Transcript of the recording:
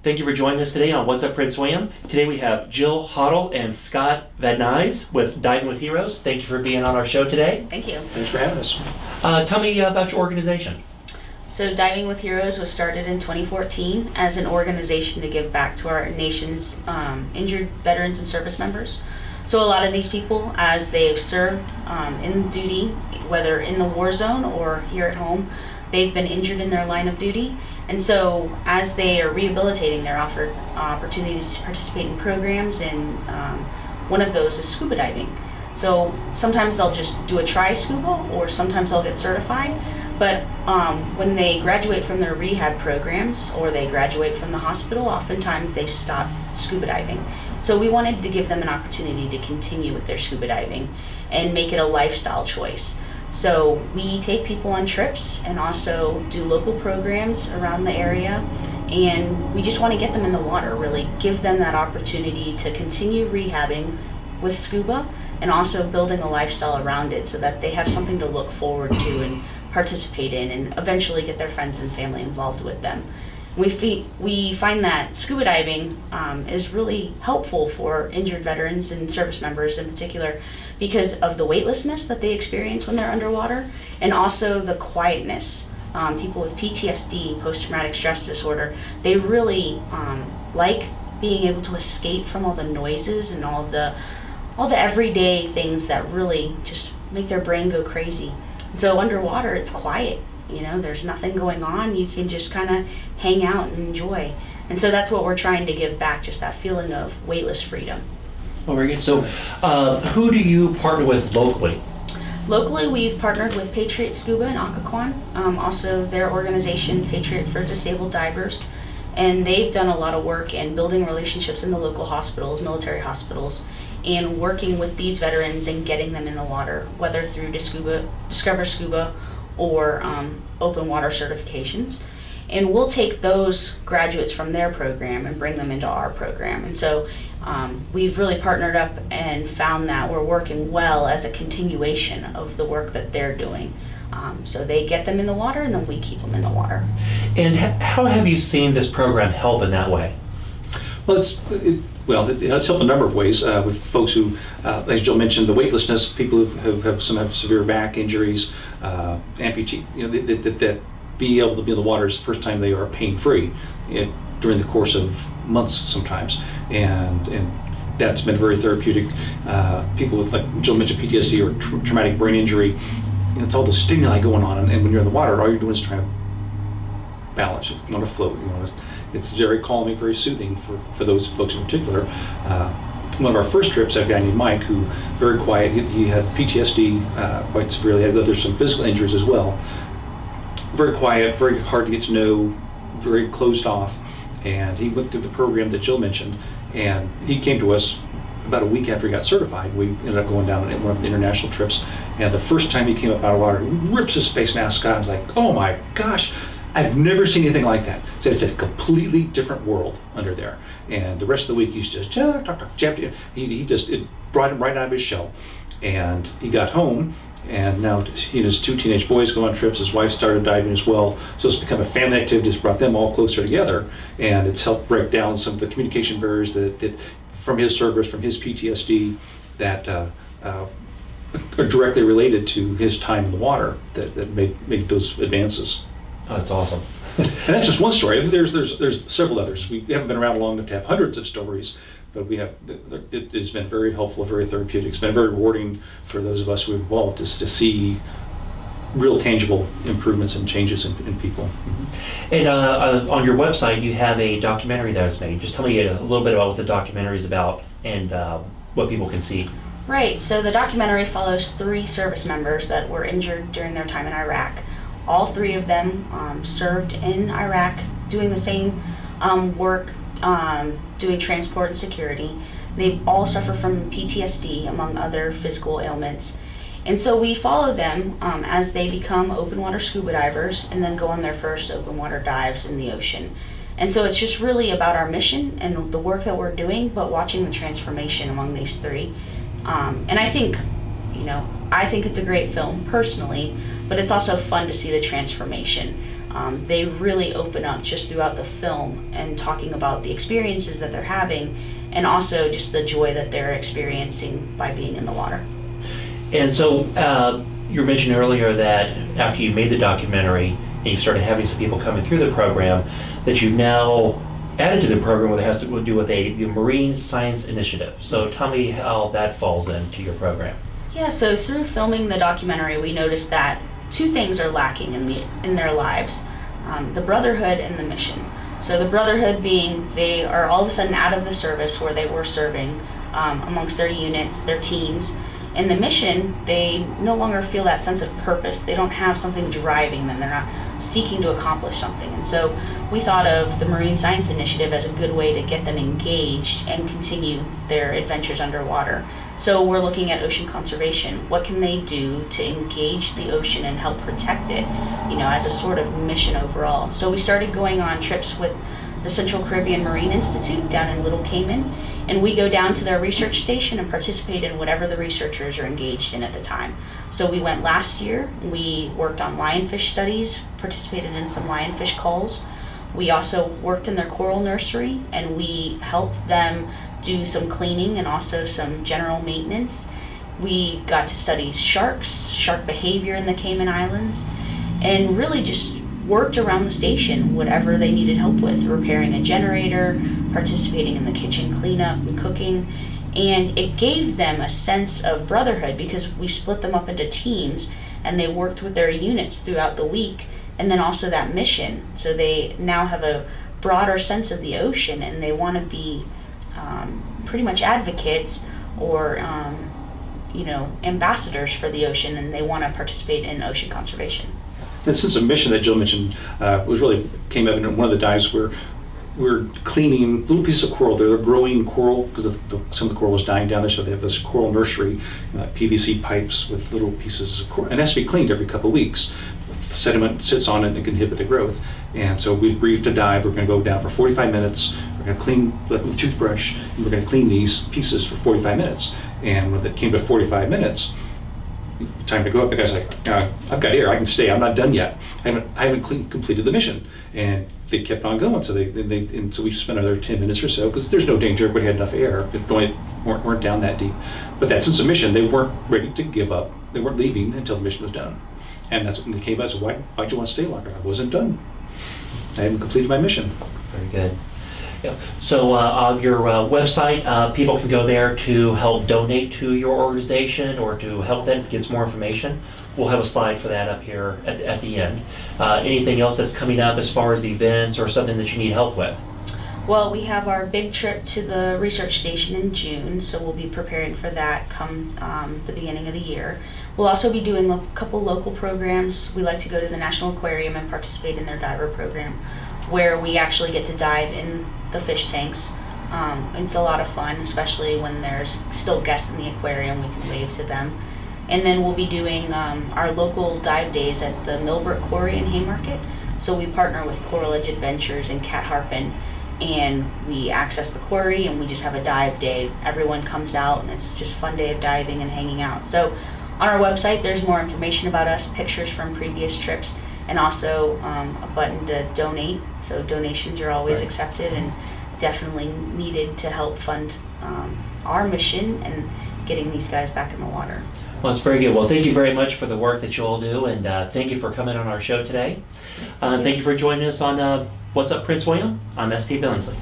Thank you for joining us today on What's Up Prince William. Today we have Jill Hottel and Scott Vadnais with Diving with Heroes. Thank you for being on our show today. Thank you. Thanks for having us. Tell me about your organization. So Diving with Heroes was started in 2014 as an organization to give back to our nation's injured veterans and service members. So a lot of these people, as they've served in duty, whether in the war zone or here at home, they've been injured in their line of duty. And so as they are rehabilitating, they're offered opportunities to participate in programs, and one of those is scuba diving. So sometimes they'll just do a try scuba, or sometimes they'll get certified. But when they graduate from their rehab programs or they graduate from the hospital, oftentimes they stop scuba diving. So we wanted to give them an opportunity to continue with their scuba diving and make it a lifestyle choice. So we take people on trips and also do local programs around the area, and we just want to get them in the water, really give them that opportunity to continue rehabbing with scuba and also building a lifestyle around it so that they have something to look forward to and participate in, and eventually get their friends and family involved with them. We find that scuba diving is really helpful for injured veterans and service members in particular because of the weightlessness that they experience when they're underwater, and also the quietness. People with PTSD, post-traumatic stress disorder, they really like being able to escape from all the noises and all the everyday things that really just make their brain go crazy. So underwater, it's quiet. You know, there's nothing going on. You can just kind of hang out and enjoy. And so that's what we're trying to give back, just that feeling of weightless freedom. Oh, very good. So who do you partner with locally? Locally, we've partnered with Patriot Scuba in Occoquan, also their organization, Patriot for Disabled Divers. And they've done a lot of work in building relationships in the local hospitals, military hospitals, and working with these veterans and getting them in the water, whether through Discover Scuba or open water certifications. And we'll take those graduates from their program and bring them into our program. And so we've really partnered up and found that we're working well as a continuation of the work that they're doing. So they get them in the water, and then we keep them in the water. And how have you seen this program help in that way? Well, it has helped a number of ways with folks who, as Jill mentioned, the weightlessness, people who have severe back injuries, amputee, that be able to be in the water is the first time they are pain-free during the course of months sometimes, and that's been very therapeutic. People with, like Jill mentioned, PTSD or traumatic brain injury, it's all the stimuli going on, and when you're in the water, all you're doing is trying to balance. You want to float. It's very calming, very soothing for those folks in particular. One of our first trips, I had a guy named Mike who, very quiet, he had PTSD quite severely, had some physical injuries as well. Very quiet, very hard to get to know, very closed off, and he went through the program that Jill mentioned, and he came to us about a week after he got certified. We ended up going down on one of the international trips, and the first time he came up out of water, he rips his face mask off. I was like, oh my gosh, I've never seen anything like that. So it's a completely different world under there. And the rest of the week he's just it brought him right out of his shell. And he got home, and now he and his two teenage boys go on trips. His wife started diving as well. So it's become a family activity. It's brought them all closer together, and it's helped break down some of the communication barriers that from his service, from his PTSD, that are directly related to his time in the water that made those advances. Oh, that's awesome. And that's just one story. There's several others. We haven't been around long enough to have hundreds of stories, but it has been very helpful, very therapeutic. It's been very rewarding for those of us who are involved to see real tangible improvements and changes in people. Mm-hmm. And on your website, you have a documentary that was made. Just tell me a little bit about what the documentary is about and what people can see. Right, so the documentary follows 3 service members that were injured during their time in Iraq. All 3 of them served in Iraq, doing the same work, doing transport and security. They all suffer from PTSD, among other physical ailments. And so we follow them as they become open water scuba divers and then go on their first open water dives in the ocean. And so it's just really about our mission and the work that we're doing, but watching the transformation among these 3. And I think it's a great film personally, but it's also fun to see the transformation. they really open up just throughout the film and talking about the experiences that they're having, and also just the joy that they're experiencing by being in the water. And so you mentioned earlier that after you made the documentary and you started having some people coming through the program, that you've now added to the program what has to do with the Marine Science Initiative. So tell me how that falls into your program. Yeah, so through filming the documentary, we noticed that two things are lacking in their lives, the brotherhood and the mission. So the brotherhood being they are all of a sudden out of the service where they were serving amongst their units, their teams. And the mission, they no longer feel that sense of purpose. They don't have something driving them. They're not seeking to accomplish something. And so we thought of the Marine Science Initiative as a good way to get them engaged and continue their adventures underwater. So we're looking at ocean conservation. What can they do to engage the ocean and help protect it, as a sort of mission overall? So we started going on trips with the Central Caribbean Marine Institute down in Little Cayman, and we go down to their research station and participate in whatever the researchers are engaged in at the time. So we went last year, we worked on lionfish studies, participated in some lionfish culls. We also worked in their coral nursery, and we helped them do some cleaning and also some general maintenance. We got to study sharks, shark behavior in the Cayman Islands, and really just worked around the station, whatever they needed help with, repairing a generator, participating in the kitchen cleanup and cooking. And it gave them a sense of brotherhood because we split them up into teams and they worked with their units throughout the week, and then also that mission. So they now have a broader sense of the ocean, and they want to be pretty much advocates or ambassadors for the ocean, and they want to participate in ocean conservation. And since the mission that Jill mentioned came evident in one of the dives where we're cleaning little pieces of coral. They're growing coral because some of the coral was dying down there, so they have this coral nursery, PVC pipes with little pieces of coral. And it has to be cleaned every couple of weeks. Sediment sits on it and it can inhibit the growth. And so we briefed a dive. We're going to go down for 45 minutes. We're going to clean with a toothbrush, and we're going to clean these pieces for 45 minutes. And when it came to 45 minutes, time to go up, the guy's like, I've got air, I can stay, I'm not done yet. I haven't completed the mission. And they kept on going, so so we spent another 10 minutes or so, because there's no danger, everybody had enough air, weren't down that deep. But that since the mission, they weren't ready to give up, they weren't leaving until the mission was done. And that's when they came back, so why'd you want to stay longer? I wasn't done. I hadn't completed my mission. Very good. Yeah. So on your website, people can go there to help donate to your organization or to help them get some more information. We'll have a slide for that up here at the end. Anything else that's coming up as far as events or something that you need help with? Well, we have our big trip to the research station in June, so we'll be preparing for that come the beginning of the year. We'll also be doing a couple local programs. We like to go to the National Aquarium and participate in their diver program, where we actually get to dive in the fish tanks. It's a lot of fun, especially when there's still guests in the aquarium. We can wave to them. And then we'll be doing our local dive days at the Millbrook Quarry in Haymarket. So we partner with Coral Edge Adventures and Cat Harpin, and we access the quarry and we just have a dive day. Everyone comes out and it's just a fun day of diving and hanging out. So on our website there's more information about us, pictures from previous trips, and also a button to donate. So donations are always accepted and definitely needed to help fund our mission and getting these guys back in the water. Well, that's very good. Well, thank you very much for the work that you all do, and thank you for coming on our show today. Thank you for joining us on What's Up, Prince William? I'm S.T. Billingsley.